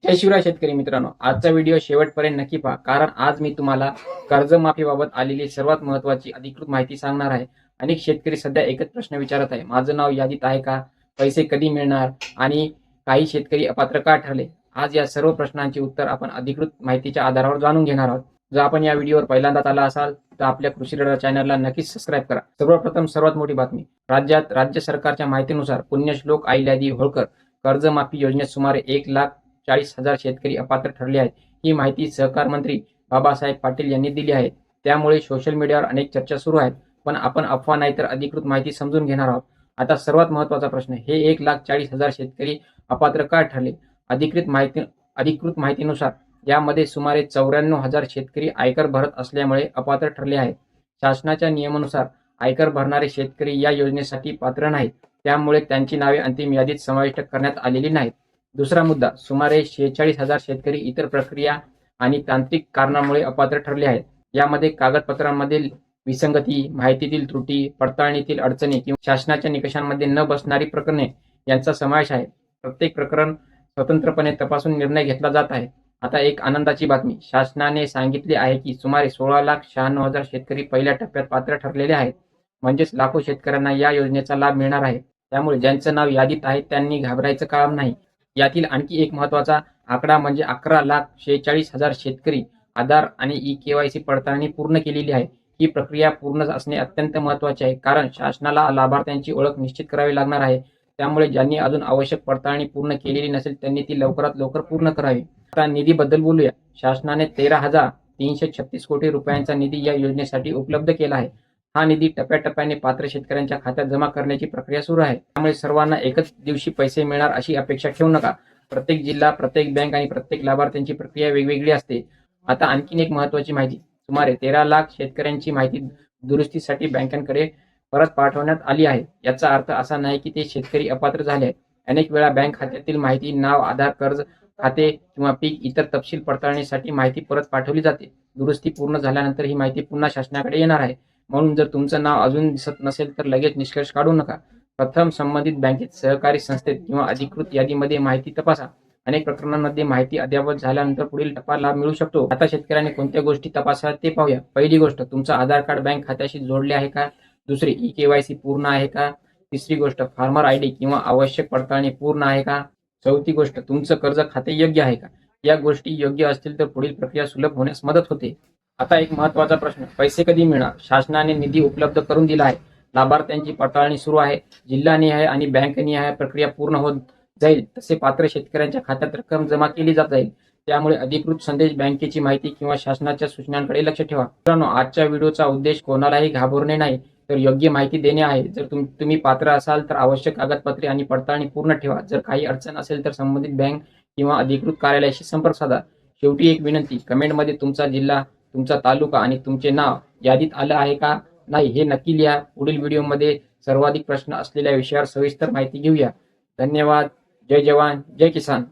जय शिवराय शेतकरी मित्रांनो, आजचा व्हिडिओ शेवटपर्यंत नक्की पहा, कारण आज मी तुम्हाला कर्जमाफीबाबत आलेली सर्वात महत्त्वाची अधिकृत माहिती सांगणार आहे. अनेक शेतकरी सध्या एकच प्रश्न विचारत आहे, माझं नाव यादीत आहे का, पैसे कधी मिळणार आणि काही शेतकरी अपात्र का ठरले. आज या सर्व प्रश्नांची उत्तर आपण अधिकृत माहितीच्या आधारावर जाणून घेणार आहोत. जर आपण या व्हिडिओवर पहिल्यांदाच आला असाल तर आपल्या कृषी रडार चॅनलला नक्कीच सबस्क्राईब करा. सर्वप्रथम सर्वात मोठी बातमी, राज्यात राज्य सरकारच्या माहितीनुसार पुण्यश्लोक अहिल्यादेवी होळकर कर्जमाफी योजनेत सुमारे 1,40,000 शेतकरी अपात्र ठरले आहेत. ही माहिती सहकार मंत्री बाबासाहेब पाटील यांनी दिली आहे. त्यामुळे सोशल मीडियावर अनेक चर्चा सुरू आहेत, पण आपण अफवा नाही तर अधिकृत माहिती समजून घेणार आहोत. आता सर्वात महत्त्वाचा प्रश्न, हे 1,40,000 शेतकरी अपात्र का ठरले. अधिकृत माहितीनुसार यामध्ये सुमारे 94,000 शेतकरी आयकर भरत असल्यामुळे अपात्र ठरले आहेत. शासनाच्या नियमानुसार आयकर भरणारे शेतकरी या योजनेसाठी पात्र नाहीत, त्यामुळे त्यांची नावे अंतिम यादीत समाविष्ट करण्यात आलेली नाहीत. दुसरा मुद्दा, सुमारे 46,000 शेतकरी इतर प्रक्रिया आणि तांत्रिक कारणामुळे अपात्र ठरले आहेत. यामध्ये कागदपत्रांमधील विसंगती, माहितीतील त्रुटी, पडताळणीतील अडचणी किंवा शासनाच्या निकषांमध्ये न बसणारी प्रकरणे यांचा समावेश आहे. प्रत्येक प्रकरण स्वतंत्रपणे तपासून निर्णय घेतला जात आहे. आता एक आनंदाची बातमी, शासनाने सांगितले आहे की सुमारे 16,96,000 शेतकरी पहिल्या टप्प्यात पात्र ठरलेले आहेत. म्हणजेच लाखो शेतकऱ्यांना या योजनेचा लाभ मिळणार आहे. त्यामुळे ज्यांचं नाव यादीत आहे त्यांनी घाबरायचं काम नाही. यातील आणखी एक महत्त्वाचा आकडा म्हणजे 11,46,000 शेतकरी आधार आणि ई-केवायसी पडताळणी पूर्ण केलेली आहे. ही प्रक्रिया पूर्ण असणे अत्यंत महत्त्वाचे आहे, कारण शासनाला लाभार्थ्यांची ओळख निश्चित करावी लागणार आहे. त्यामुळे ज्यांनी अजून आवश्यक पडताळणी पूर्ण केलेली नसेल त्यांनी ती लवकरात लवकर पूर्ण करावी. आता निधीबद्दल बोलूया. शासनाने 13,336 कोटी रुपयांचा निधी या योजनेसाठी उपलब्ध केला आहे. हा निधी टप्प्याटप्प्याने पात्र शेतकऱ्यांच्या खात्यात जमा करण्याची प्रक्रिया सुरू आहे. त्यामुळे सर्वांना एकच दिवशी पैसे मिळणार अशी अपेक्षा ठेवू नका. प्रत्येक जिल्हा, प्रत्येक बँक आणि प्रत्येक लाभार्थ्यांची प्रक्रिया वेगवेगळी असते. आता आणखीन एक महत्त्वाची माहिती, सुमारे 13 लाख शेतकऱ्यांची माहिती दुरुस्तीसाठी बँकांकडे परत पाठवण्यात आली आहे. याचा अर्थ असा नाही की ते शेतकरी अपात्र झाले आहेत. अनेक वेळा बँक खात्यातील माहिती, नाव, आधार, कर्ज खाते किंवा पीक इतर तपशील पडताळणीसाठी माहिती परत पाठवली जाते. दुरुस्ती पूर्ण झाल्यानंतर ही माहिती पुन्हा शासनाकडे येणार आहे. म्हणून जर तुमचं नाव अजून दिसत नसेल तर लगेच निष्कर्ष काढू नका. प्रथम संबंधित बँकेत, सहकारी संस्थेत किंवा अधिकृत यादीमध्ये माहिती तपासा. अनेक प्रकरणांमध्ये माहिती अद्ययावत झाल्यानंतर पुढील टप्पा लाभ मिळू शकतो. आता शेतकऱ्यांनी कोणत्या गोष्टी तपासाव्यात ते पाहूया. पहिली गोष्ट, तुमचं आधार कार्ड बँक खात्याशी जोडले आहे का. दुसरी, ई-केवायसी पूर्ण आहे का. तिसरी गोष्ट, फार्मर आयडी किंवा आवश्यक पडताळणी पूर्ण आहे का. चौथी गोष्ट, तुमचं कर्ज खाते योग्य आहे का. या गोष्टी योग्य असतील तर पुढील प्रक्रिया सुलभ होण्यास मदत होते. आता एक महत्त्वाचा प्रश्न, पैसे कधी मिळणार. शासनाने निधी उपलब्ध करून दिला आहे. लाभार्थ्यांची पडताळणी सुरू आहे. जिल्हानिहाय आणि बँकनिहाय प्रक्रिया पूर्ण होत जाईल तसे पात्र शेतकऱ्यांच्या खात्यात रक्कम जमा केली जात जाईल. त्यामुळे अधिकृत संदेश, बँकेची माहिती किंवा शासनाच्या सूचनांकडे लक्ष ठेवा. मित्रांनो, आजच्या व्हिडिओचा उद्देश कोणालाही घाबरणे नाही तर योग्य माहिती देणे आहे. जर तुम्ही पात्र असाल तर आवश्यक कागदपत्रे आणि पडताळणी पूर्ण ठेवा. जर काही अडचण असेल तर संबंधित बँक किंवा अधिकृत कार्यालयाशी संपर्क साधा. शेवटी एक विनंती, कमेंटमध्ये तुमचा जिल्हा, तुमचा तालुका आणि तुमचे नाव यादीत आलं आहे का नाही हे नक्की लिहा. पुढील व्हिडिओमध्ये सर्वाधिक प्रश्न असलेल्या विषयावर सविस्तर माहिती घेऊया. धन्यवाद. जय जवान, जय किसान.